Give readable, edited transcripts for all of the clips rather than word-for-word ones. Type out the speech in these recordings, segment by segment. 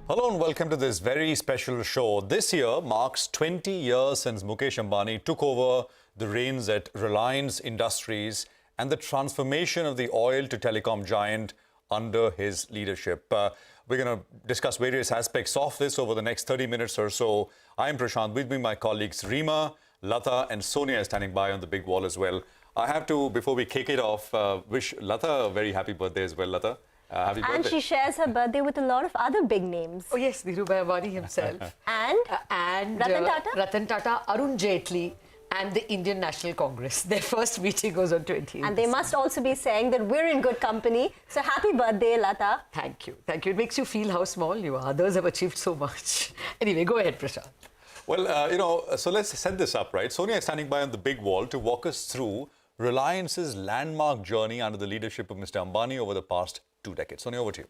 Hello and welcome to this very special show. This year marks 20 years since Mukesh Ambani took over the reins at Reliance Industries and the transformation of the oil to telecom giant under his leadership. We're going to discuss various aspects of this over the next 30 minutes or so. I'm Prashant. With me, my colleagues Rima, Lata and Sonia are standing by on the big wall as well. I have to, before we kick it off, wish Lata a very happy birthday as well, Lata. Happy birthday. And she shares her birthday with a lot of other big names. Oh yes, Dhirubhai Ambani himself. and Ratan Tata? Ratan Tata, Arun Jaitley and the Indian National Congress. Their first meeting was on 20th. And they must also be saying that we're in good company. So happy birthday, Lata. Thank you. Thank you. It makes you feel how small you are. Others have achieved so much. Anyway, go ahead, Prashant. Well, so let's set this up, right? Sonia is standing by on the big wall to walk us through Reliance's landmark journey under the leadership of Mr. Ambani over the past 2 decades. Sonia, over to you.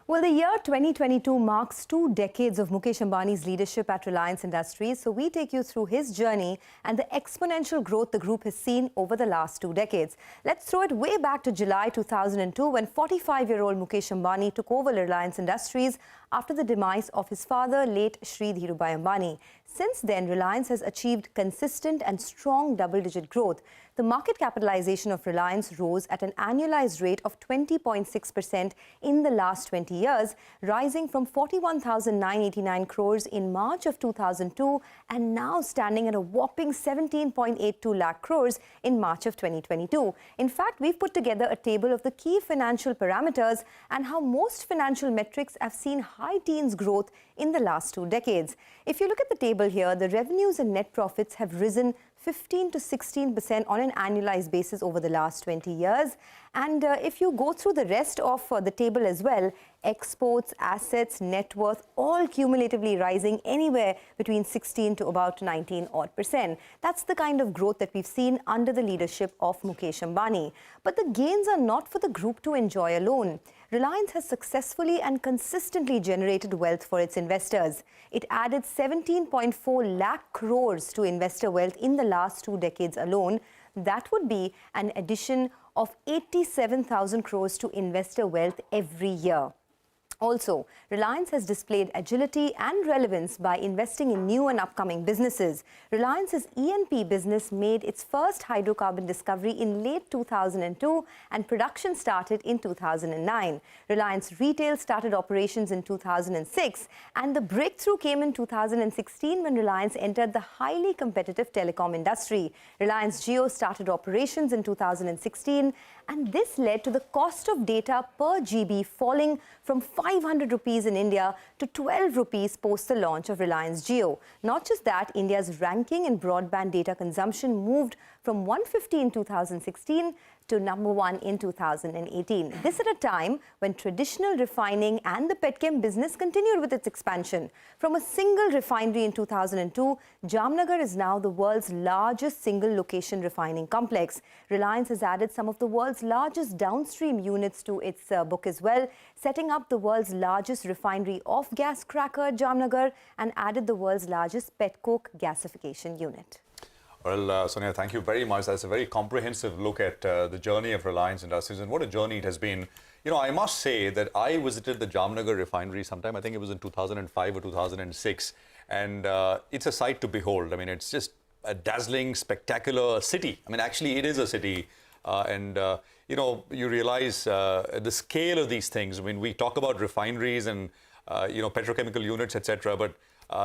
Well, the year 2022 marks 2 decades of Mukesh Ambani's leadership at Reliance Industries. So we take you through his journey and the exponential growth the group has seen over the last 2 decades. Let's throw it way back to July 2002 when 45-year-old Mukesh Ambani took over Reliance Industries after the demise of his father, late Shri Dhirubhai Ambani. Since then, Reliance has achieved consistent and strong double-digit growth. The market capitalization of Reliance rose at an annualized rate of 20.6% in the last 20 years, rising from 41,989 crores in March of 2002 and now standing at a whopping 17.82 lakh crores in March of 2022. In fact, we've put together a table of the key financial parameters and how most financial metrics have seen high teens growth in the last 2 decades. If you look at the table here, the revenues and net profits have risen 15 to 16% on an annualized basis over the last 20 years. And if you go through the rest of the table as well, exports, assets, net worth, all cumulatively rising anywhere between 16 to about 19%. That's the kind of growth that we've seen under the leadership of Mukesh Ambani. But the gains are not for the group to enjoy alone. Reliance has successfully and consistently generated wealth for its investors. It added 17.4 lakh crores to investor wealth in the last 2 decades alone. That would be an addition of 87,000 crores to investor wealth every year. Also, Reliance has displayed agility and relevance by investing in new and upcoming businesses. Reliance's E&P business made its first hydrocarbon discovery in late 2002 and production started in 2009. Reliance Retail started operations in 2006 and the breakthrough came in 2016 when Reliance entered the highly competitive telecom industry. Reliance Jio started operations in 2016 and this led to the cost of data per GB falling from 500 rupees in India to 12 rupees post the launch of Reliance Jio. Not just that, India's ranking in broadband data consumption moved from 150 in 2016 to number 1 in 2018. This at a time when traditional refining and the petchem business continued with its expansion. From a single refinery in 2002, Jamnagar is now the world's largest single location refining complex. Reliance has added some of the world's largest downstream units to its book as well, setting up the world's largest refinery off-gas cracker at Jamnagar and added the world's largest petcoke gasification unit. Well, Sonia, thank you very much. That's a very comprehensive look at the journey of Reliance Industries and what a journey it has been. You know, I must say that I visited the Jamnagar refinery sometime, I think it was in 2005 or 2006, and it's a sight to behold. I mean, it's just a dazzling, spectacular city. I mean, actually, it is a city. You know, you realize the scale of these things. I mean, we talk about refineries and, you know, petrochemical units, etc., but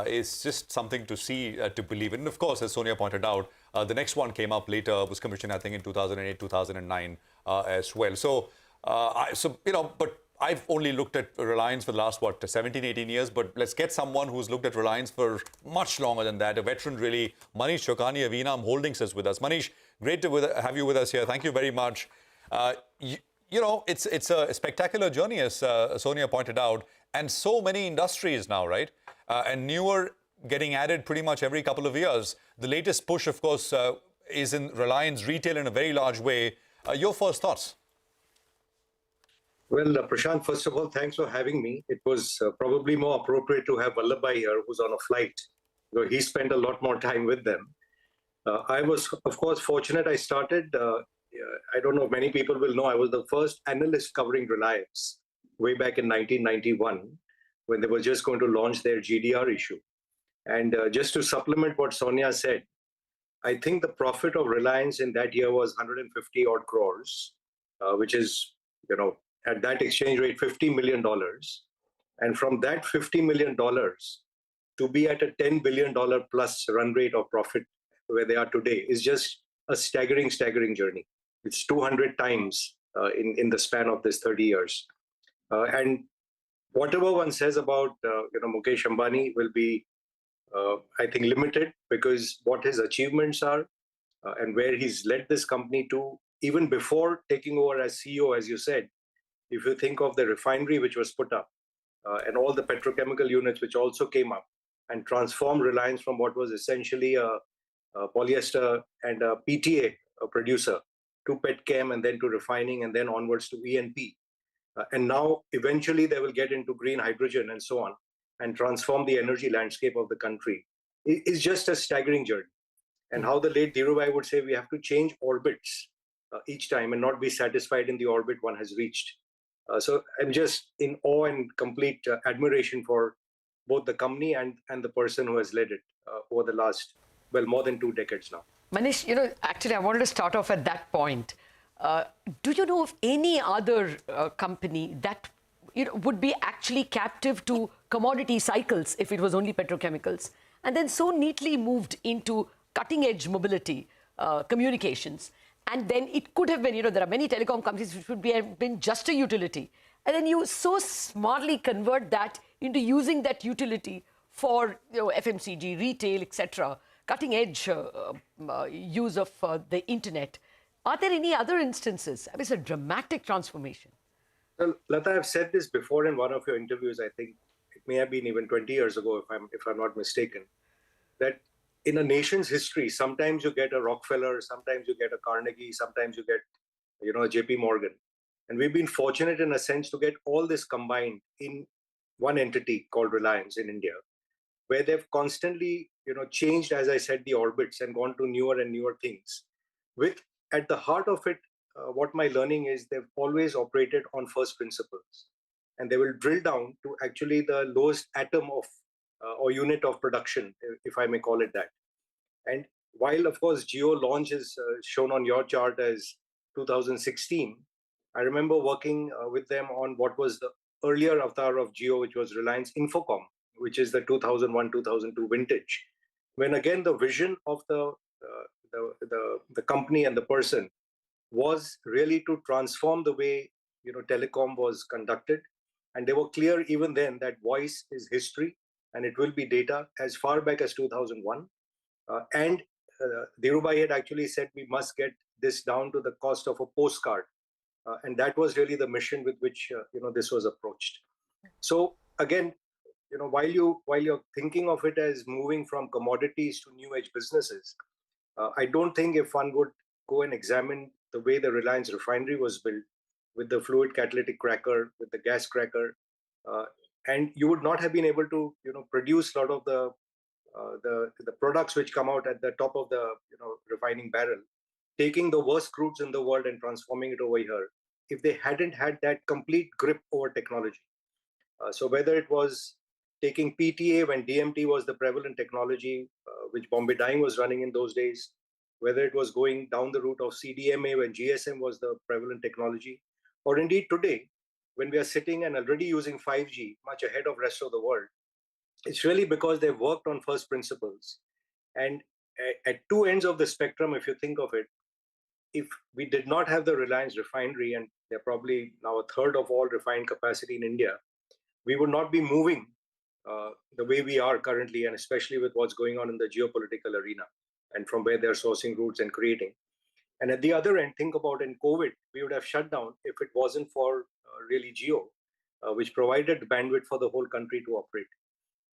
it's just something to see, to believe. And of course, as Sonia pointed out, the next one came up later, was commissioned, I think, in 2008, 2009 as well. So, you know, but I've only looked at Reliance for the last, what, 17, 18 years. But let's get someone who's looked at Reliance for much longer than that, a veteran really. Manish Chokani of Enam Holdings is with us. Manish, great to have you with us here. Thank you very much. You know, it's a spectacular journey, as Sonia pointed out, and so many industries now, right? And newer getting added pretty much every couple of years. The latest push, of course, is in Reliance Retail in a very large way. Your first thoughts? Well, Prashant, first of all, thanks for having me. It was probably more appropriate to have Vallabhbhai here, who's on a flight. He spent a lot more time with them. I was, of course, fortunate. I started, I don't know, many people will know, I was the first analyst covering Reliance way back in 1991. when they were just going to launch their GDR issue. And just to supplement what Sonia said, I think the profit of Reliance in that year was 150 odd crores, which is, at that exchange rate, $50 million. And from that $50 million to be at a $10 billion plus run rate of profit where they are today is just a staggering journey. It's 200 times in the span of this 30 years. And whatever one says about Mukesh Ambani will be, I think, limited, because what his achievements are and where he's led this company to, even before taking over as CEO, as you said, if you think of the refinery which was put up and all the petrochemical units which also came up and transformed Reliance from what was essentially a polyester and a PTA producer to petchem, and then to refining, and then onwards to E&P. And now eventually they will get into green hydrogen and so on, and transform the energy landscape of the country. It's just a staggering journey. And how the late Dhirubhai would say, we have to change orbits each time and not be satisfied in the orbit one has reached. So I'm just in awe and complete admiration for both the company and the person who has led it over the last, more than 2 decades now. Manish, actually, I wanted to start off at that point. Do you know of any other company that would be actually captive to commodity cycles if it was only petrochemicals, and then so neatly moved into cutting-edge mobility, communications, and then it could have been, there are many telecom companies which would have been just a utility, and then you so smartly convert that into using that utility for FMCG, retail, etc., cutting-edge use of the internet. Are there any other instances? I mean, it's a dramatic transformation. Well, Lata, I've said this before in one of your interviews. I think it may have been even 20 years ago, if I'm not mistaken, that in a nation's history, sometimes you get a Rockefeller, sometimes you get a Carnegie, sometimes you get, a JP Morgan. And we've been fortunate in a sense to get all this combined in one entity called Reliance in India, where they've constantly, changed, as I said, the orbits and gone to newer and newer things. With, at the heart of it, what my learning is, they've always operated on first principles, and they will drill down to actually the lowest atom of or unit of production, if I may call it that. And while, of course, Jio launch is shown on your chart as 2016, I remember working with them on what was the earlier avatar of Jio, which was Reliance Infocom, which is the 2001-2002 vintage, when again the vision of the company and the person was really to transform the way telecom was conducted. And they were clear even then that voice is history and it will be data as far back as 2001. And Dhirubhai had actually said we must get this down to the cost of a postcard. And that was really the mission with which this was approached. So again, while you're thinking of it as moving from commodities to new age businesses, I don't think if one would go and examine the way the Reliance refinery was built, with the fluid catalytic cracker, with the gas cracker, and you would not have been able to produce a lot of the products which come out at the top of the refining barrel, taking the worst crudes in the world and transforming it over here, if they hadn't had that complete grip over technology. So whether it was taking PTA when DMT was the prevalent technology, which Bombay Dyeing was running in those days, whether it was going down the route of CDMA when GSM was the prevalent technology, or indeed today, when we are sitting and already using 5G much ahead of rest of the world, it's really because they've worked on first principles. And at two ends of the spectrum, if you think of it, if we did not have the Reliance refinery, and they're probably now a third of all refined capacity in India, we would not be moving the way we are currently, and especially with what's going on in the geopolitical arena and from where they're sourcing routes and creating. And at the other end, think about in COVID, we would have shut down if it wasn't for really Jio, which provided bandwidth for the whole country to operate.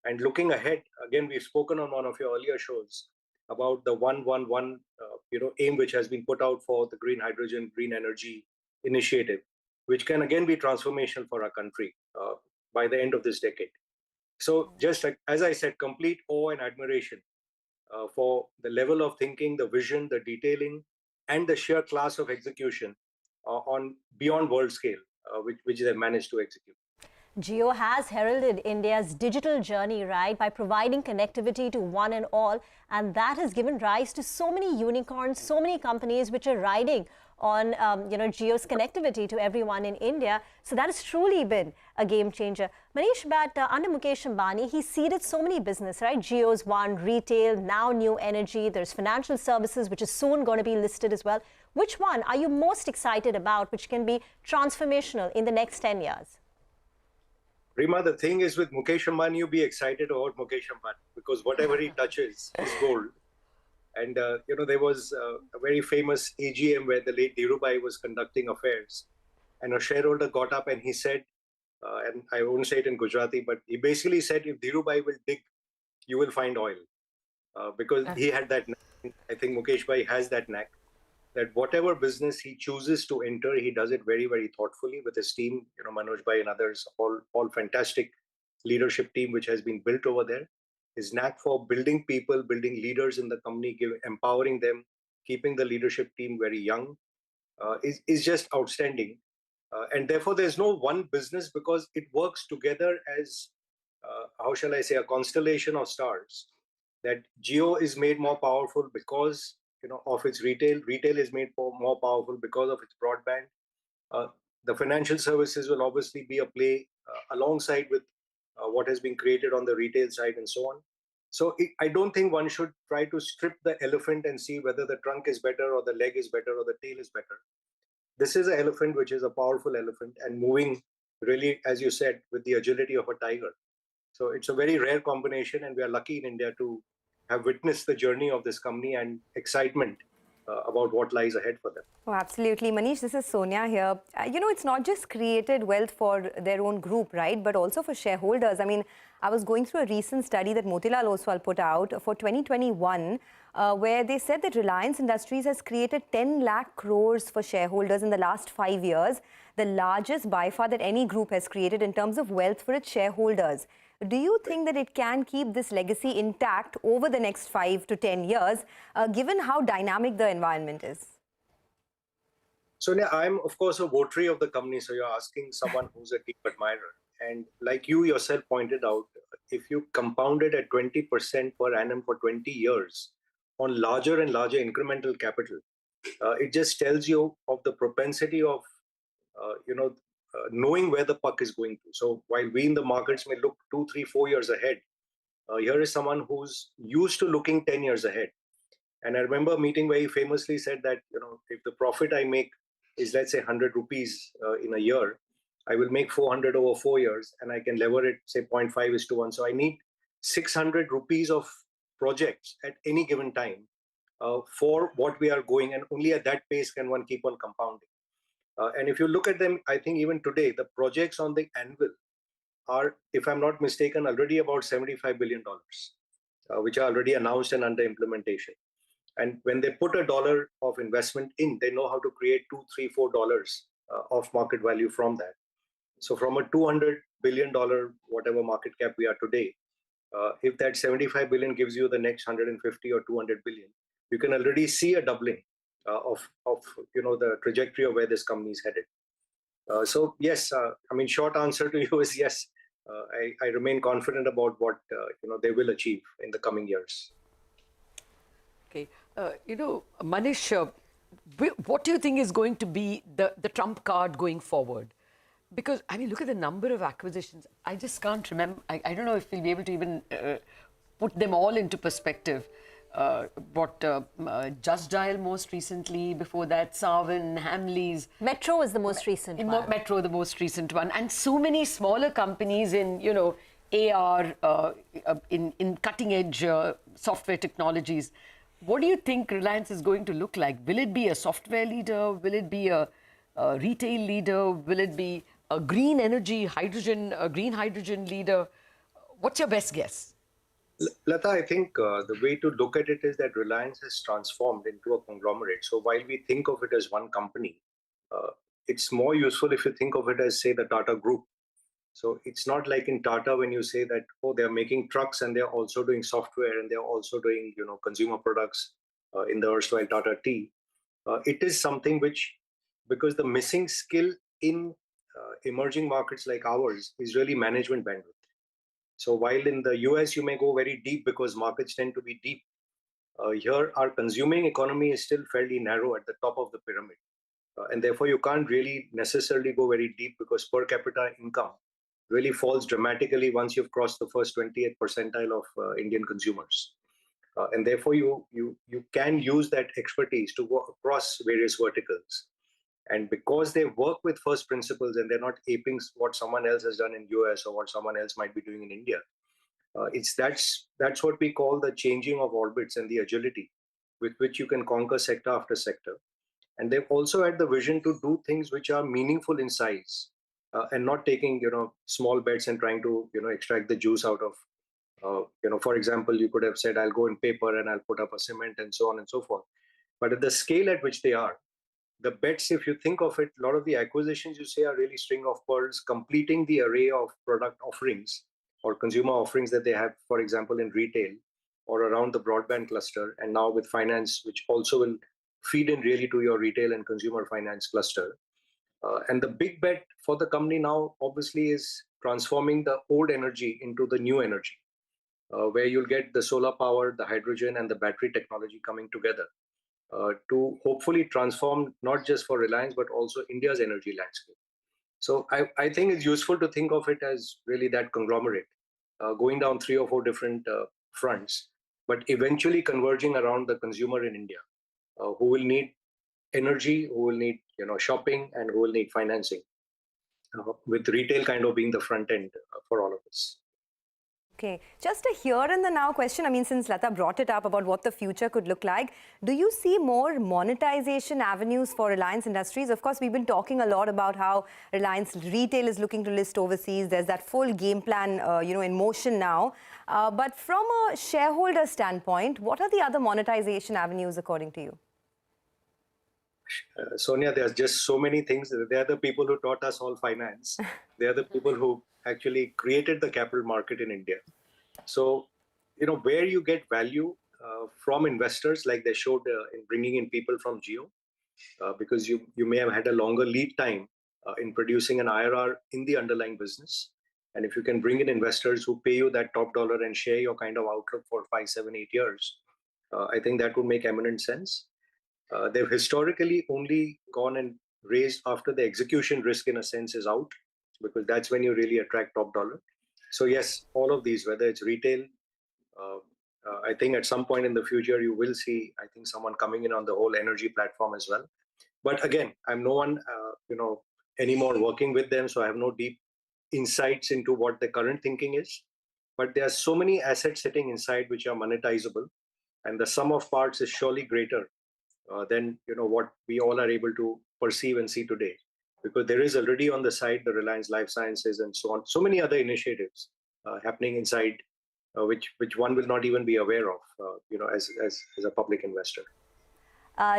And looking ahead, again, we've spoken on one of your earlier shows about the 1-1-1 aim which has been put out for the green hydrogen, green energy initiative, which can again be transformational for our country by the end of this decade. So just like, as I said, complete awe and admiration for the level of thinking, the vision, the detailing, and the sheer class of execution on beyond world scale, which they managed to execute. Jio has heralded India's digital journey, right, by providing connectivity to one and all. And that has given rise to so many unicorns, so many companies which are riding on, Jio's connectivity to everyone in India. So that has truly been a game changer. Manish, but under Mukesh Ambani, he seeded so many business, right? Jio's one, retail, now new energy. There's financial services, which is soon going to be listed as well. Which one are you most excited about, which can be transformational in the next 10 years? Rima, the thing is with Mukesh Ambani, you be excited about Mukesh Ambani because whatever he touches is gold. And, there was a very famous AGM where the late Dhirubhai was conducting affairs. And a shareholder got up and he said, and I won't say it in Gujarati, but he basically said, if Dhirubhai will dig, you will find oil. Because he had that knack. I think Mukesh Bhai has that knack, that whatever business he chooses to enter, he does it very, very thoughtfully with his team, Manoj Bhai and others, all fantastic leadership team which has been built over there. His knack for building people, building leaders in the company, empowering them, keeping the leadership team very young, is just outstanding. And therefore, there's no one business because it works together as, how shall I say, a constellation of stars. That Jio is made more powerful because of its retail. Retail is made more powerful because of its broadband. The financial services will obviously be a play alongside with what has been created on the retail side and so on. So I don't think one should try to strip the elephant and see whether the trunk is better or the leg is better or the tail is better. This is an elephant which is a powerful elephant and moving really, as you said, with the agility of a tiger. So it's a very rare combination, and we are lucky in India to have witnessed the journey of this company and excitement about what lies ahead for them. Oh, absolutely. Manish, this is Sonia here. It's not just created wealth for their own group, right, but also for shareholders. I mean, I was going through a recent study that Motilal Oswal put out for 2021, where they said that Reliance Industries has created 10 lakh crores for shareholders in the last 5 years, the largest by far that any group has created in terms of wealth for its shareholders. Do you think that it can keep this legacy intact over the next 5 to 10 years, given how dynamic the environment is? Sonia, I'm of course a votary of the company, so you're asking someone who's a deep admirer. And like you yourself pointed out, if you compound it at 20% per annum for 20 years on larger and larger incremental capital, it just tells you of the propensity of, knowing where the puck is going to. So while we in the markets may look 2, 3, 4 years ahead, here is someone who's used to looking 10 years ahead. And I remember a meeting where he famously said that, if the profit I make is, let's say, 100 rupees in a year, I will make 400 over 4 years, and I can lever it, say, 0.5:1. So I need 600 rupees of projects at any given time for what we are going, and only at that pace can one keep on compounding. And if you look at them, I think even today, the projects on the anvil are, if I'm not mistaken, already about $75 billion, which are already announced and under implementation. And when they put $1 of investment in, they know how to create $2, $3, $4 of market value from that. So from a $200 billion, whatever market cap we are today, if that 75 billion gives you the next 150 or 200 billion, you can already see a doubling of the trajectory of where this company is headed. So yes, short answer to you is yes. I remain confident about what they will achieve in the coming years. Okay, Manish, what do you think is going to be the trump card going forward? Because, look at the number of acquisitions. I just can't remember. I don't know if we'll be able to even put them all into perspective. Just Dial most recently, before that, Savin, Hamleys. Metro was the most recent one. Metro, the most recent one. And so many smaller companies in, AR, in cutting-edge software technologies. What do you think Reliance is going to look like? Will it be a software leader? Will it be a retail leader? Will it be a green energy, green hydrogen leader? What's your best guess? Lata, I think the way to look at it is that Reliance has transformed into a conglomerate. So while we think of it as one company, it's more useful if you think of it as, say, the Tata Group. So it's not like in Tata when you say that, oh, they're making trucks and they're also doing software and they're also doing, consumer products in the erstwhile Tata Tea. It is something which, because the missing skill in emerging markets like ours is really management bandwidth. So while in the US you may go very deep because markets tend to be deep, here our consuming economy is still fairly narrow at the top of the pyramid. And therefore you can't really necessarily go very deep because per capita income really falls dramatically once you've crossed the first 28th percentile of Indian consumers. And therefore you can use that expertise to go across various verticals. And because they work with first principles and they're not aping what someone else has done in US or what someone else might be doing in India, that's what we call the changing of orbits and the agility with which you can conquer sector after sector. And they've also had the vision to do things which are meaningful in size, and not taking small bets and trying to extract the juice out of for example, you could have said I'll go in paper and I'll put up a cement and so on and so forth. But at the scale at which they are, the bets, if you think of it, a lot of the acquisitions you say are really string of pearls, completing the array of product offerings or consumer offerings that they have, for example, in retail or around the broadband cluster, and now with finance, which also will feed in really to your retail and consumer finance cluster. And the big bet for the company now, obviously, is transforming the old energy into the new energy, where you'll get the solar power, the hydrogen, and the battery technology coming together to hopefully transform not just for Reliance, but also India's energy landscape. So I think it's useful to think of it as really that conglomerate, going down 3 or 4 different fronts, but eventually converging around the consumer in India, who will need energy, who will need shopping, and who will need financing, with retail kind of being the front end for all of us. Okay, just a here and the now question. I mean, since Lata brought it up about what the future could look like, do you see more monetization avenues for Reliance Industries? Of course, we've been talking a lot about how Reliance Retail is looking to list overseas. There's that full game plan, in motion now. But from a shareholder standpoint, what are the other monetization avenues according to you? Sonia, there's just so many things. They are the people who taught us all finance. They are the people who actually created the capital market in India. So, where you get value from investors, like they showed in bringing in people from Geo, because you may have had a longer lead time in producing an IRR in the underlying business. And if you can bring in investors who pay you that top dollar and share your kind of outlook for 5, 7, 8 years, I think that would make eminent sense. They've historically only gone and raised after the execution risk, in a sense, is out, because that's when you really attract top dollar. So yes, all of these, whether it's retail, I think at some point in the future you will see, I think, someone coming in on the whole energy platform as well. But again, I'm no one, anymore working with them, so I have no deep insights into what the current thinking is. But there are so many assets sitting inside which are monetizable, and the sum of parts is surely greater than what we all are able to perceive and see today, because there is already on the side the Reliance Life Sciences and so on, so many other initiatives happening inside, which one will not even be aware of, as a public investor.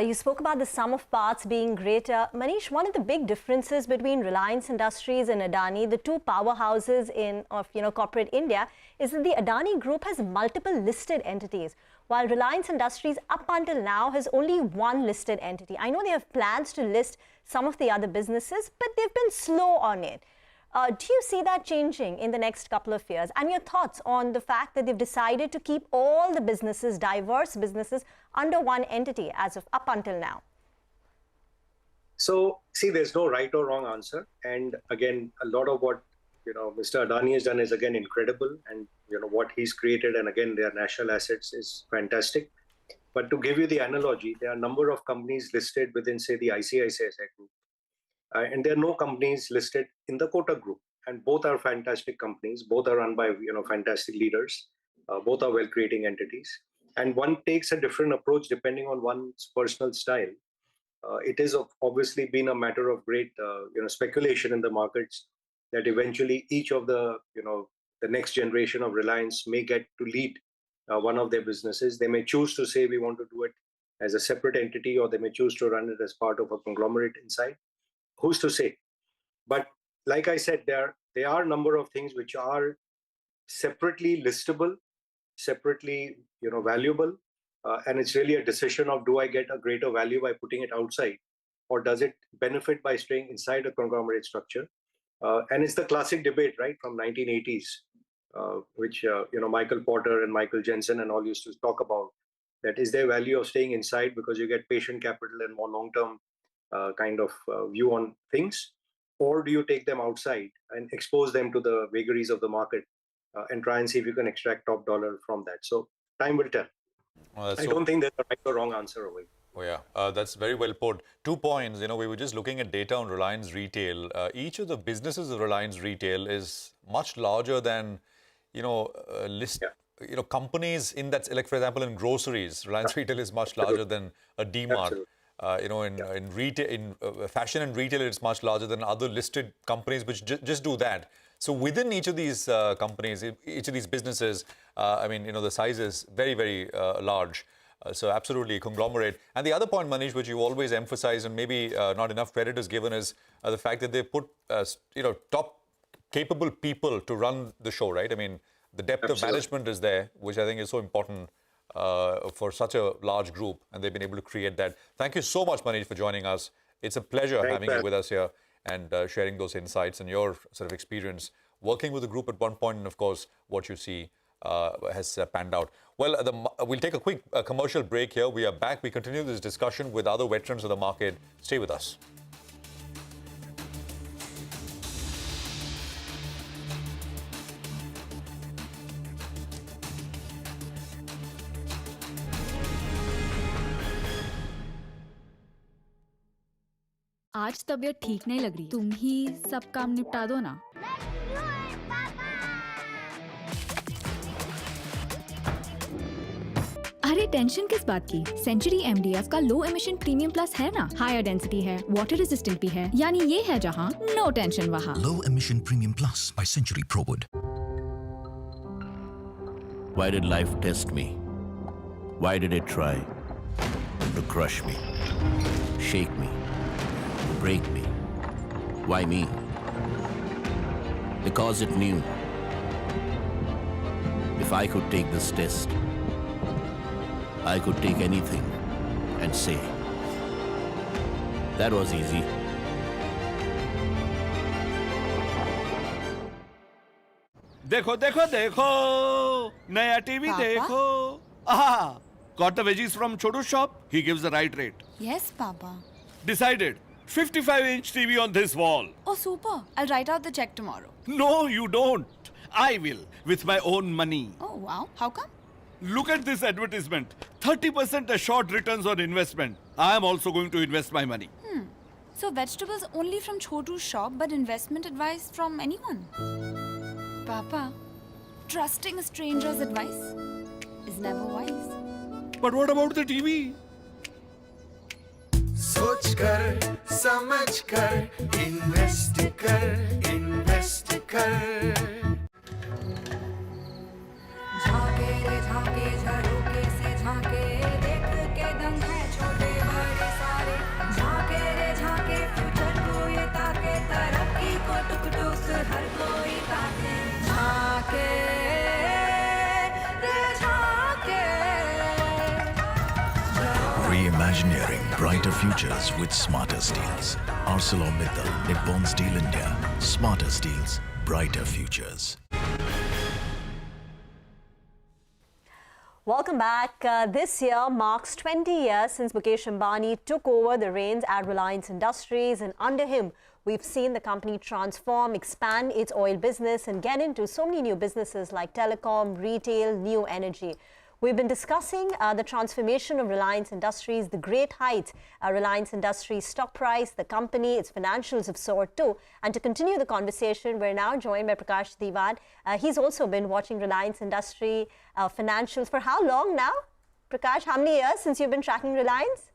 You spoke about the sum of parts being greater. Manish, one of the big differences between Reliance Industries and Adani, the two powerhouses of corporate India, is that the Adani Group has multiple listed entities, while Reliance Industries up until now has only one listed entity. I know they have plans to list some of the other businesses, but they've been slow on it. Do you see that changing in the next couple of years? And your thoughts on the fact that they've decided to keep all the businesses, diverse businesses, under one entity as of up until now? So, see, there's no right or wrong answer. And again, a lot of what Mr. Adani has done is again incredible, and what he's created, and again their national assets, is fantastic. But to give you the analogy, there are a number of companies listed within, say, the ICICI Group. And there are no companies listed in the Kotak Group, and both are fantastic companies. Both are run by fantastic leaders. Both are well-creating entities, and one takes a different approach depending on one's personal style. It has obviously been a matter of great speculation in the markets that eventually each of the next generation of Reliance may get to lead one of their businesses. They may choose to say we want to do it as a separate entity, or they may choose to run it as part of a conglomerate inside. Who's to say? But like I said, there are a number of things which are separately listable, separately valuable, and it's really a decision of, do I get a greater value by putting it outside, or does it benefit by staying inside a conglomerate structure? And it's the classic debate, right, from 1980s, which Michael Porter and Michael Jensen and all used to talk about. That is there value of staying inside because you get patient capital and more long-term kind of view on things, or do you take them outside and expose them to the vagaries of the market and try and see if you can extract top dollar from that? So time will tell. I don't think there's a right or wrong answer over here. Oh, yeah, that's very well put. 2 points. We were just looking at data on Reliance Retail. Each of the businesses of Reliance Retail is much larger than, companies in that, like for example, in groceries, Reliance Retail is much larger than a D-Mart. In retail, in fashion and retail, it's much larger than other listed companies which just do that. So within each of these companies, each of these businesses, the size is very, very large. So absolutely a conglomerate. And the other point, Manish, which you always emphasize, and maybe not enough credit is given, is the fact that they put top capable people to run the show, right? I mean, the depth of management is there, which I think is so important for such a large group, and they've been able to create that. Thank you so much, Manish, for joining us. It's a pleasure having you with us here and sharing those insights and your sort of experience working with the group at one point, and of course, what you see has panned out. Well, we'll take a quick commercial break here. We are back. We continue this discussion with other veterans of the market. Stay with us. आज तबीयत ठीक नहीं लग रही, तुम ही सब काम निपटा दो ना। अरे टेंशन किस बात की? सेंचुरी एमडीएफ का लो एमिशन प्रीमियम प्लस है ना, हायर डेंसिटी है, वाटर रेजिस्टेंट भी है, यानी ये है जहाँ नो टेंशन वहाँ। Low emission premium plus by Century ProWood. Why did life test me? Why did it try to crush me, shake me, break me? Why me? Because it knew if I could take this test, I could take anything and say, that was easy. देखो देखो देखो नया TV देखो got the veggies from Chotu's shop. He gives the right rate. Yes, Papa. Decided 55-inch TV on this wall. Oh, super. I'll write out the check tomorrow. No, you don't. I will with my own money. Oh, wow. How come? Look at this advertisement. 30% assured returns on investment. I am also going to invest my money. So vegetables only from Chotu's shop, but investment advice from anyone? Papa, trusting a stranger's advice is never wise. But what about the TV? सोच कर समझ कर invest कर झाके रे झाके झरोके से झाके देख के दंग है छोटे बड़े सारे झाके रे झाके फ्यूचर को ये ताके तरक्की को टुक टुक हर कोई ताके झाके रे झाके Reimagineering brighter futures with smarter steels. ArcelorMittal, Nippon Steel India. Smarter steels, brighter futures. Welcome back. This year marks 20 years since Mukesh Ambani took over the reins at Reliance Industries, and under him, we've seen the company transform, expand its oil business and get into so many new businesses like telecom, retail, new energy. We've been discussing the transformation of Reliance Industries, the great heights Reliance Industries stock price, the company, its financials have soared too. And to continue the conversation, we're now joined by Prakash Diwan. He's also been watching Reliance Industry financials for how long now? Prakash, how many years since you've been tracking Reliance?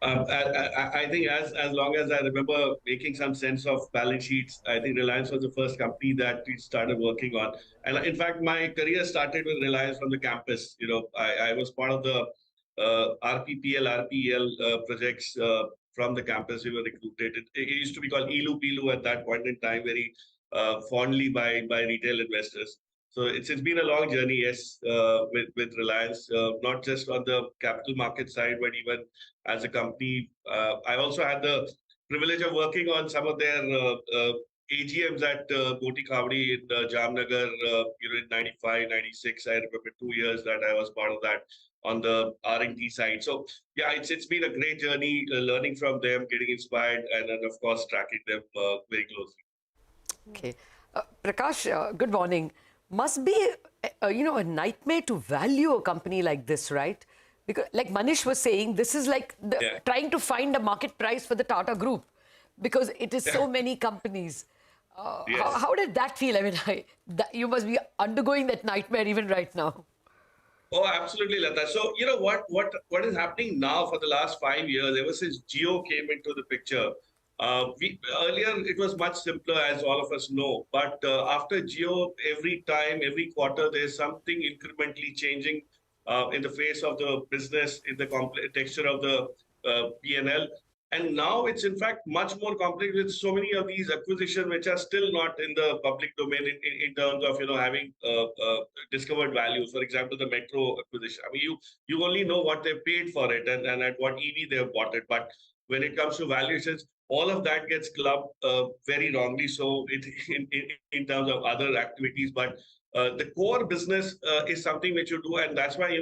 I think as long as I remember making some sense of balance sheets, I think Reliance was the first company that we started working on. And in fact, my career started with Reliance from the campus. I was part of the RPPL, RPEL projects from the campus. We were recruited. It used to be called Ilu Pilu at that point in time, very fondly by retail investors. So it's been a long journey, yes, with Reliance, not just on the capital market side, but even as a company. I also had the privilege of working on some of their AGMs at Moti Khawdi in Jamnagar, in 95, 96. I remember 2 years that I was part of that on the R&D side. So yeah, it's been a great journey, learning from them, getting inspired, and then of course tracking them very closely. Okay. Prakash, good morning. Must be, a nightmare to value a company like this, right? Because like Manish was saying, this is like trying to find a market price for the Tata Group because it is so many companies. How did that feel? I mean, you must be undergoing that nightmare even right now. Oh, absolutely, Lata. So, what is happening now for the last 5 years, ever since Jio came into the picture, earlier it was much simpler, as all of us know. But after Jio, every time, every quarter, there's something incrementally changing in the face of the business, in the texture of the P&L. And now it's in fact much more complex with so many of these acquisitions which are still not in the public domain in terms of having discovered values. For example, the Metro acquisition. I mean, you only know what they paid for it and at what EV they have bought it. But when it comes to valuations, all of that gets clubbed very wrongly. So in terms of other activities, but the core business is something which you do, and that's why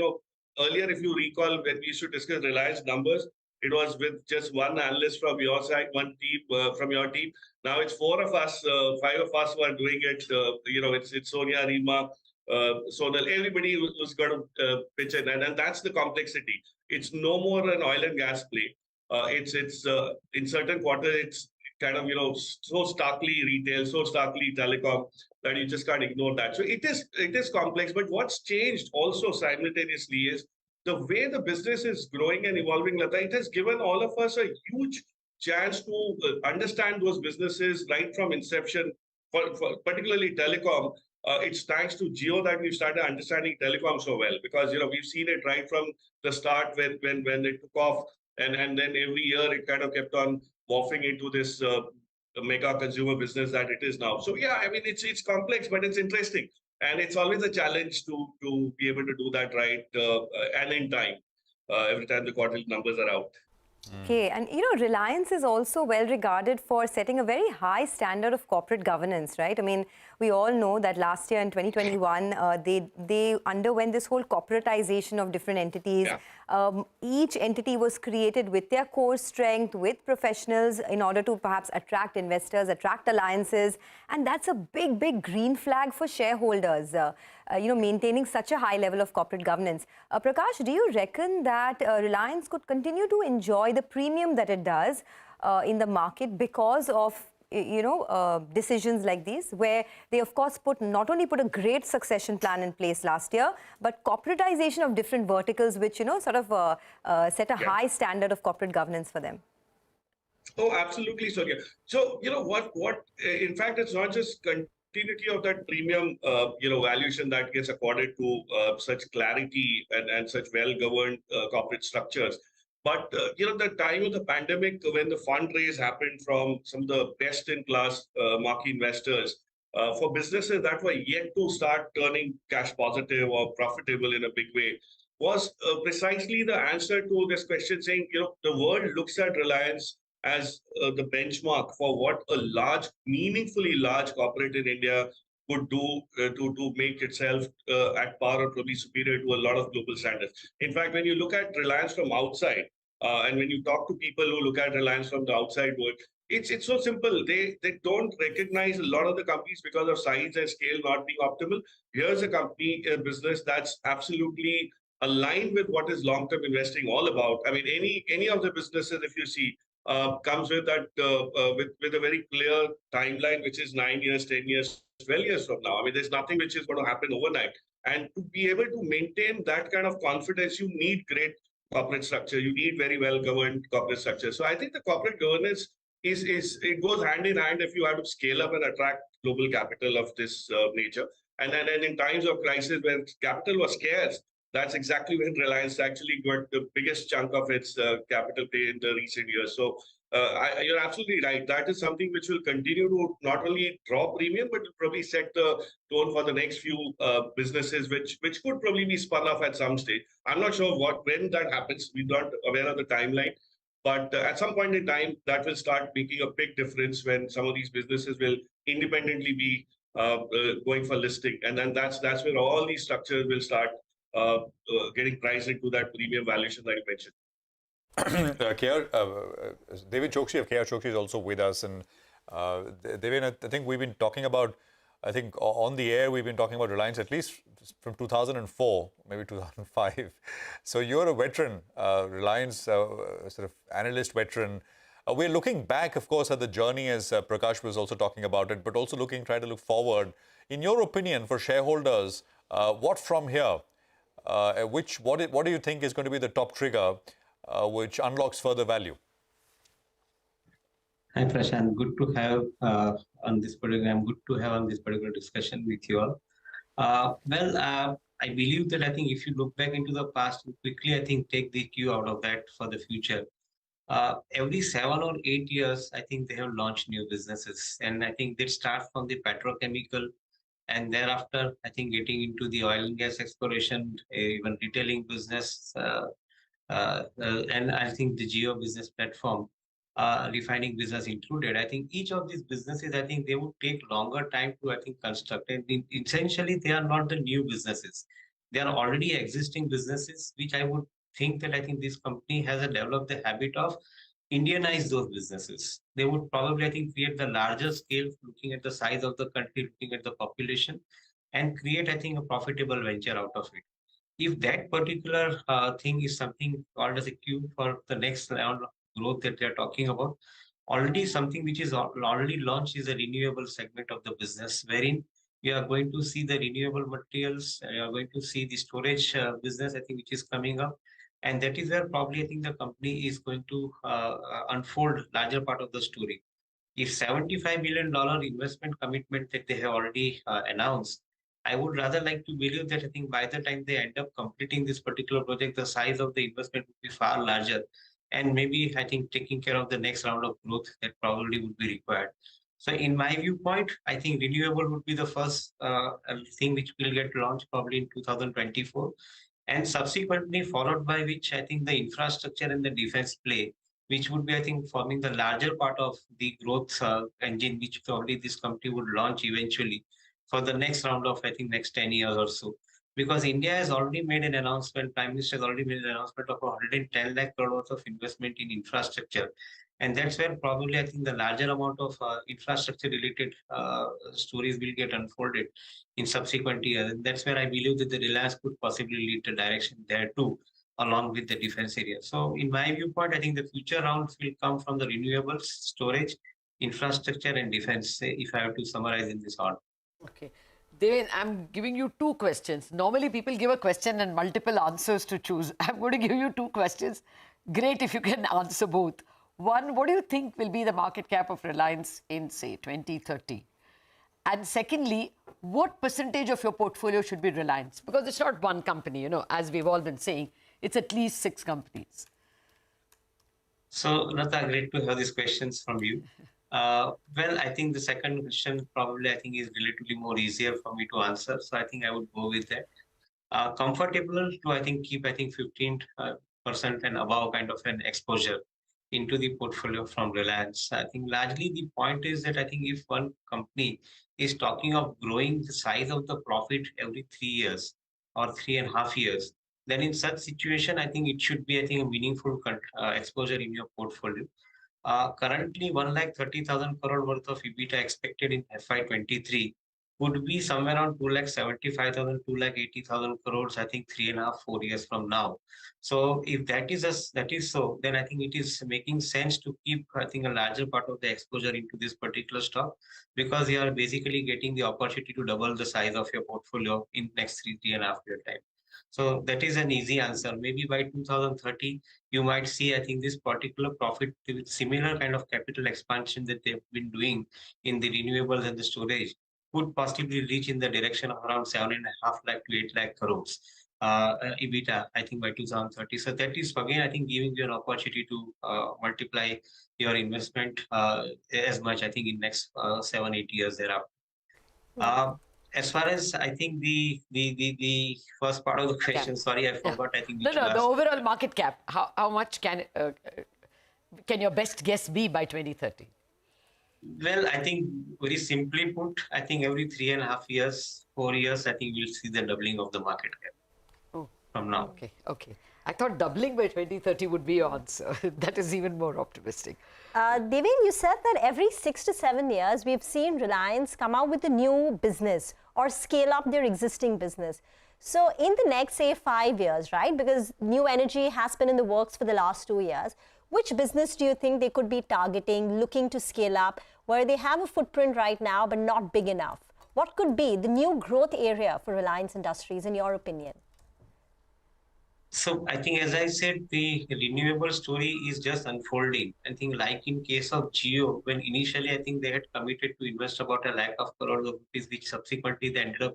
earlier, if you recall, when we used to discuss Reliance numbers, it was with just one analyst from your side, one team from your team. Now it's four of us, five of us who are doing it. It's Sonia, Rima, Sonal, everybody who's got to pitch in, and that's the complexity. It's no more an oil and gas play. It's in certain quarters, it's kind of so starkly retail, so starkly telecom that you just can't ignore that. So it is complex. But what's changed also simultaneously is the way the business is growing and evolving, Lata. It has given all of us a huge chance to understand those businesses right from inception, for particularly telecom. It's thanks to Jio that we've started understanding telecom so well, because we've seen it right from the start when it took off, and then every year it kind of kept on morphing into this mega consumer business that it is now. So yeah, I mean it's complex, but it's interesting. And it's always a challenge to be able to do that right and in time every time the quarterly numbers are out. Okay, and Reliance is also well regarded for setting a very high standard of corporate governance, right? I mean, we all know that last year in 2021, they underwent this whole corporatization of different entities. Yeah. Each entity was created with their core strength, with professionals in order to perhaps attract investors, attract alliances. And that's a big, big green flag for shareholders, maintaining such a high level of corporate governance. Prakash, do you reckon that Reliance could continue to enjoy the premium that it does in the market because of decisions like these, where they of course not only put a great succession plan in place last year, but corporatization of different verticals, which sort of set a high standard of corporate governance for them? Oh, absolutely, Sonia. So what in fact, it's not just continuity of that premium valuation that gets accorded to such clarity and such well-governed corporate structures. But the time of the pandemic, when the fundraise happened from some of the best-in-class marquee investors for businesses that were yet to start turning cash positive or profitable in a big way, was precisely the answer to this question, saying the world looks at Reliance as the benchmark for what a large, meaningfully large corporate in India would do to make itself at par or probably superior to a lot of global standards. In fact, when you look at Reliance from outside, and when you talk to people who look at Reliance from the outside world, it's so simple. They don't recognize a lot of the companies because of size and scale not being optimal. Here's a company, a business that's absolutely aligned with what is long-term investing all about. I mean, any of the businesses, if you see, comes with that with a very clear timeline, which is 9 years, 10 years, 12 years from now. I mean, there's nothing which is going to happen overnight. And to be able to maintain that kind of confidence, you need great corporate structure. You need very well-governed corporate structure. So I think the corporate governance it goes hand in hand if you have to scale up and attract global capital of this nature. And then in times of crisis when capital was scarce, that's exactly when Reliance actually got the biggest chunk of its capital pay in the recent years. So you're absolutely right. That is something which will continue to not only draw premium, but will probably set the tone for the next few businesses, which could probably be spun off at some stage. I'm not sure when that happens. We're not aware of the timeline. But at some point in time, that will start making a big difference when some of these businesses will independently be going for listing. And then that's where all these structures will start getting priced into that premium valuation that you mentioned. David Chokshi of KR Chokshi is also with us. And David, I think we've been talking about, I think on the air, we've been talking about Reliance at least from 2004, maybe 2005. So you're a veteran, Reliance sort of analyst veteran. We're looking back, of course, at the journey as Prakash was also talking about it, but also trying to look forward. In your opinion, for shareholders, what from here? What do you think is going to be the top trigger which unlocks further value? Hi, Prashant. Good to have on this program. Good to have on this particular discussion with you all. I believe that I think if you look back into the past, quickly I think take the cue out of that for the future. Every 7 or 8 years, I think they have launched new businesses, and I think they start from the petrochemical, and thereafter I think getting into the oil and gas exploration, even retailing business, and I think the geo business platform. Refining business included. I think each of these businesses, I think they would take longer time to, I think, construct. And essentially, they are not the new businesses. They are already existing businesses, which I would think that I think this company has developed the habit of Indianize those businesses. They would probably, I think, create the larger scale, looking at the size of the country, looking at the population, and create, I think, a profitable venture out of it. If that particular thing is something called as a cue for the next round of growth that they are talking about, already something which is already launched is a renewable segment of the business, wherein we are going to see the renewable materials, we are going to see the storage business, I think, which is coming up. And that is where probably I think the company is going to unfold larger part of the story. If $75 million investment commitment that they have already announced, I would rather like to believe that I think by the time they end up completing this particular project, the size of the investment would be far larger. And maybe I think taking care of the next round of growth that probably would be required. So in my viewpoint, I think renewable would be the first thing which will get launched probably in 2024. And subsequently followed by which I think the infrastructure and the defense play, which would be, I think, forming the larger part of the growth engine, which probably this company would launch eventually for the next round of, I think, next 10 years or so. Because India has already made an announcement, Prime Minister has already made an announcement of 110 lakh crore worth of investment in infrastructure. And that's where probably I think the larger amount of infrastructure related stories will get unfolded in subsequent years. And that's where I believe that the Reliance could possibly lead the direction there too, along with the defense area. So in my viewpoint, I think the future rounds will come from the renewables, storage, infrastructure and defense, if I have to summarize in this order. Okay. David, I'm giving you 2 questions. Normally, people give a question and multiple answers to choose. I'm going to give you 2 questions. Great if you can answer both. One, what do you think will be the market cap of Reliance in, say, 2030? And secondly, what percentage of your portfolio should be Reliance? Because it's not one company, as we've all been saying, it's at least 6 companies. So, Lata, great to have these questions from you. I think the second question probably I think is relatively more easier for me to answer. So I think I would go with that. Comfortable to I think keep 15% and above kind of an exposure into the portfolio from Reliance. I think largely the point is that I think if one company is talking of growing the size of the profit every 3 years or 3.5 years, then in such situation, I think it should be, a meaningful exposure in your portfolio. Currently, 1,30,000 crore worth of EBITDA expected in FY23 would be somewhere around 2,75,000, 2,80,000 crores, I think 3.5, 4 years from now. So if that is so, then I think it is making sense to keep, I think, a larger part of the exposure into this particular stock, because you are basically getting the opportunity to double the size of your portfolio in next 3.5 year time. So that is an easy answer. Maybe by 2030, you might see, I think, this particular profit with similar kind of capital expansion that they've been doing in the renewables and the storage would possibly reach in the direction of around 7.5 lakh to 8 lakh crores EBITDA, I think, by 2030. So that is, again, I think, giving you an opportunity to multiply your investment as much, I think, in next 7-8 years thereafter. As far as I think the first part of the question, sorry, I forgot. I think the overall market cap. How much can your best guess be by 2030? Well, I think very simply put, I think every 3.5 years, 4 years, I think we'll see the doubling of the market cap Oh, from now. okay, okay. I thought doubling by 2030 would be on, so that is even more optimistic. Devin, you said that every 6 to 7 years, we've seen Reliance come out with a new business or scale up their existing business. So in the next, say, 5 years, right, because new energy has been in the works for the last 2 years, which business do you think they could be targeting, looking to scale up, where they have a footprint right now but not big enough? What could be the new growth area for Reliance Industries, in your opinion? So I think, as I said, the renewable story is just unfolding. I think, like in case of Geo, when initially I think they had committed to invest about 1 lakh of crores of rupees, which subsequently they ended up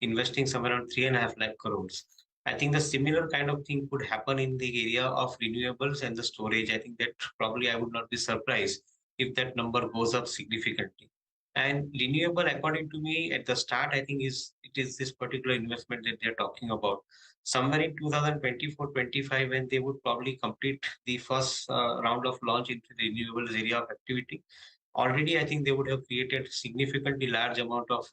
investing somewhere around 3.5 lakh crores. I think the similar kind of thing could happen in the area of renewables and the storage. I think that probably I would not be surprised if that number goes up significantly. And renewable, according to me, at the start, I think it is this particular investment that they're talking about somewhere in 2024-25, when they would probably complete the first round of launch into the renewables area of activity. Already, I think they would have created significantly large amount of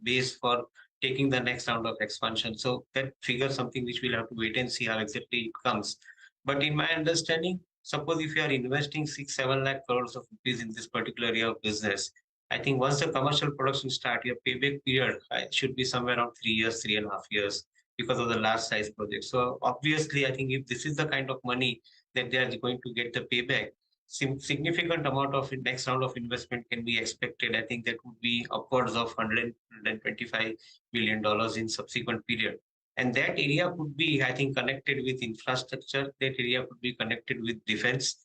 base for taking the next round of expansion. So that figure something which we'll have to wait and see how exactly it comes. But in my understanding, suppose if you are investing 6-7 lakh crores of rupees in this particular area of business, I think once the commercial production start, your payback period should be somewhere around 3 years, 3.5 years, because of the large size project. So obviously, I think if this is the kind of money that they are going to get the payback, significant amount of next round of investment can be expected. I think that would be upwards of $125 billion in subsequent period. And that area could be, I think, connected with infrastructure. That area could be connected with defense.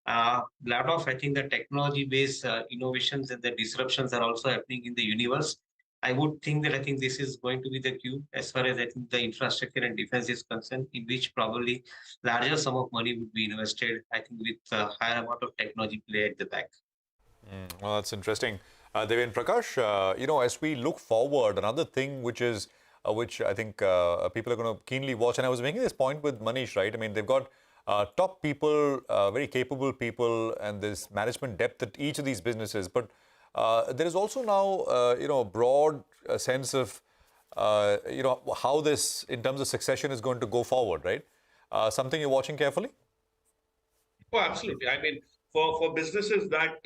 Lot of, I think, the technology-based innovations and the disruptions are also happening in the universe. I would think that I think this is going to be the cue as far as I think the infrastructure and defense is concerned, in which probably larger sum of money would be invested, I think, with a higher amount of technology play at the back. Well, that's interesting. Devin Prakash, as we look forward, another thing which I think people are going to keenly watch, and I was making this point with Manish, right? I mean, they've got top people, very capable people, and there's management depth at each of these businesses. But there is also now, a broad sense of, how this, in terms of succession, is going to go forward, right? Something you're watching carefully? Oh, absolutely. I mean, for businesses that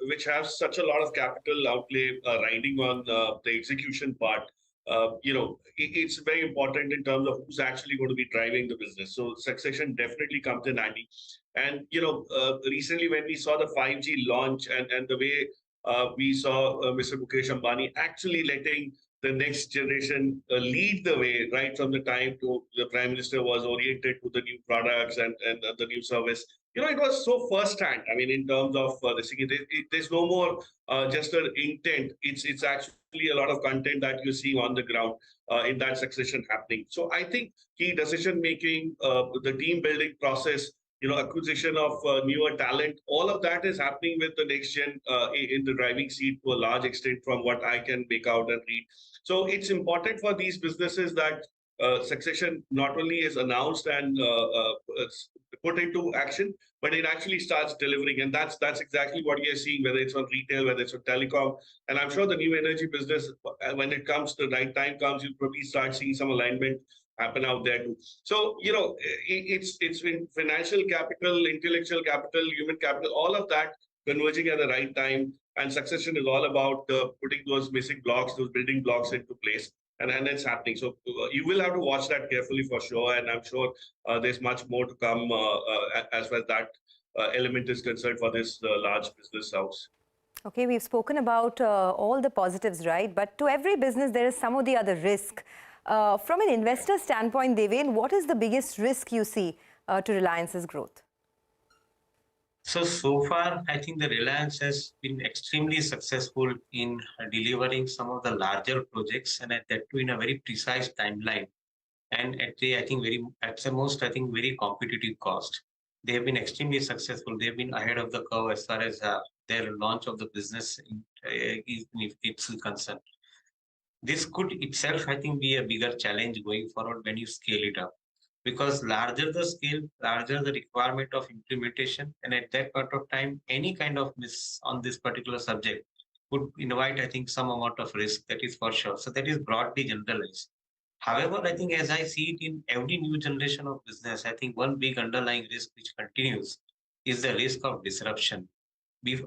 which have such a lot of capital outlay riding on the execution part, it's very important in terms of who's actually going to be driving the business. So succession definitely comes in handy. And recently when we saw the 5G launch and the way we saw Mr. Mukesh Ambani actually letting the next generation lead the way right from the time to the Prime Minister was oriented to the new products and the new service. It was so first-hand. I mean, in terms of this, there's no more just an intent. It's actually a lot of content that you're seeing on the ground in that succession happening. So I think key decision-making, the team-building process, acquisition of newer talent, all of that is happening with the next gen in the driving seat to a large extent from what I can make out and read. So it's important for these businesses that succession not only is announced and put into action, but it actually starts delivering. And that's exactly what we are seeing, whether it's on retail, whether it's on telecom. And I'm sure the new energy business, when it comes, the right time comes, you'll probably start seeing some alignment happen out there too. So, it's in financial capital, intellectual capital, human capital, all of that converging at the right time. And succession is all about putting those missing blocks, those building blocks into place. And it's happening. So you will have to watch that carefully for sure. And I'm sure there's much more to come as far as that element is concerned for this large business house. Okay, we've spoken about all the positives, right? But to every business, there is some of the other risk. From an investor standpoint, Devin, what is the biggest risk you see to Reliance's growth? So far, I think the Reliance has been extremely successful in delivering some of the larger projects, and at that too in a very precise timeline, and at the most very competitive cost. They have been extremely successful. They have been ahead of the curve as far as their launch of the business is concerned. This could itself, I think, be a bigger challenge going forward when you scale it up. because larger the scale, larger the requirement of implementation, and at that point of time, any kind of miss on this particular subject would invite, I think, some amount of risk. That is for sure. So that is broadly generalized. However, I think as I see it in every new generation of business, I think one big underlying risk which continues is the risk of disruption.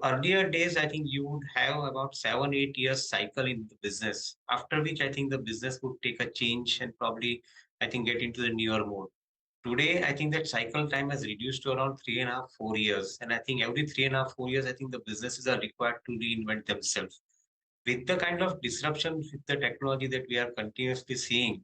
Earlier days, I think you would have about 7, 8 years cycle in the business, after which I think the business would take a change and probably, I think, get into the newer mode. Today, I think that cycle time has reduced to around 3.5, 4 years. And I think every 3.5, 4 years, I think the businesses are required to reinvent themselves. With the kind of disruption with the technology that we are continuously seeing,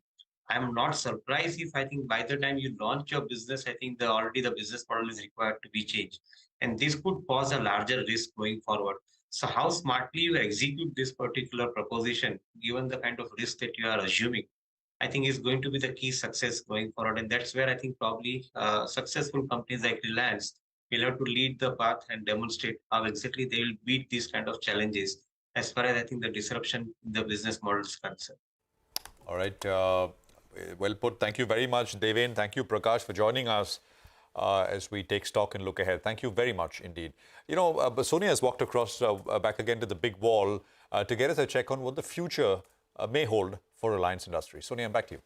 I'm not surprised if I think by the time you launch your business, I think already the business model is required to be changed. And this could cause a larger risk going forward. So how smartly you execute this particular proposition, given the kind of risk that you are assuming, I think is going to be the key success going forward. And that's where I think probably successful companies like Reliance will have to lead the path and demonstrate how exactly they will beat these kind of challenges as far as I think the disruption in the business model is concerned. All right. Well put. Thank you very much, Deven. Thank you, Prakash, for joining us as we take stock and look ahead. Thank you very much indeed. You know, Sonia has walked across back again to the big wall to get us a check on what the future may hold for Reliance Industries. Sonia, back to you.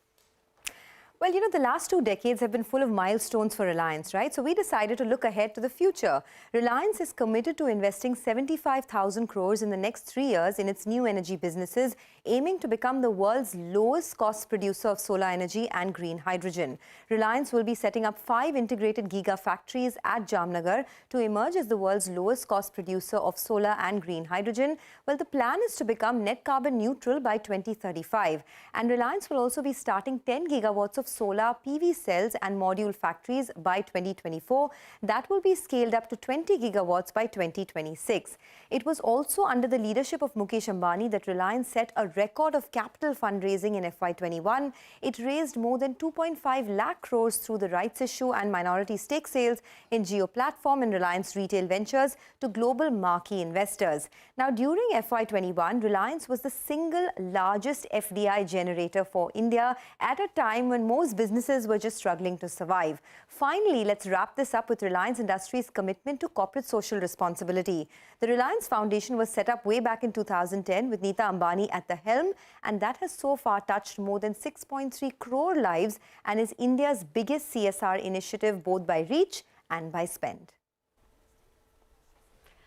Well, you know, the last 2 decades have been full of milestones for Reliance, right? So we decided to look ahead to the future. Reliance is committed to investing 75,000 crores in the next 3 years in its new energy businesses, aiming to become the world's lowest cost producer of solar energy and green hydrogen. Reliance will be setting up 5 integrated gigafactories at Jamnagar to emerge as the world's lowest cost producer of solar and green hydrogen. Well, the plan is to become net carbon neutral by 2035. And Reliance will also be starting 10 gigawatts of solar PV cells and module factories by 2024. That will be scaled up to 20 gigawatts by 2026. It was also under the leadership of Mukesh Ambani that Reliance set a record of capital fundraising in FY21. It raised more than 2.5 lakh crores through the rights issue and minority stake sales in Jio Platform and Reliance Retail Ventures to global marquee investors. Now, during FY21, Reliance was the single largest FDI generator for India at a time when most businesses were just struggling to survive. Finally, let's wrap this up with Reliance Industries' commitment to corporate social responsibility. The Reliance Foundation was set up way back in 2010 with Nita Ambani at the helm, and that has so far touched more than 6.3 crore lives and is India's biggest CSR initiative both by reach and by spend.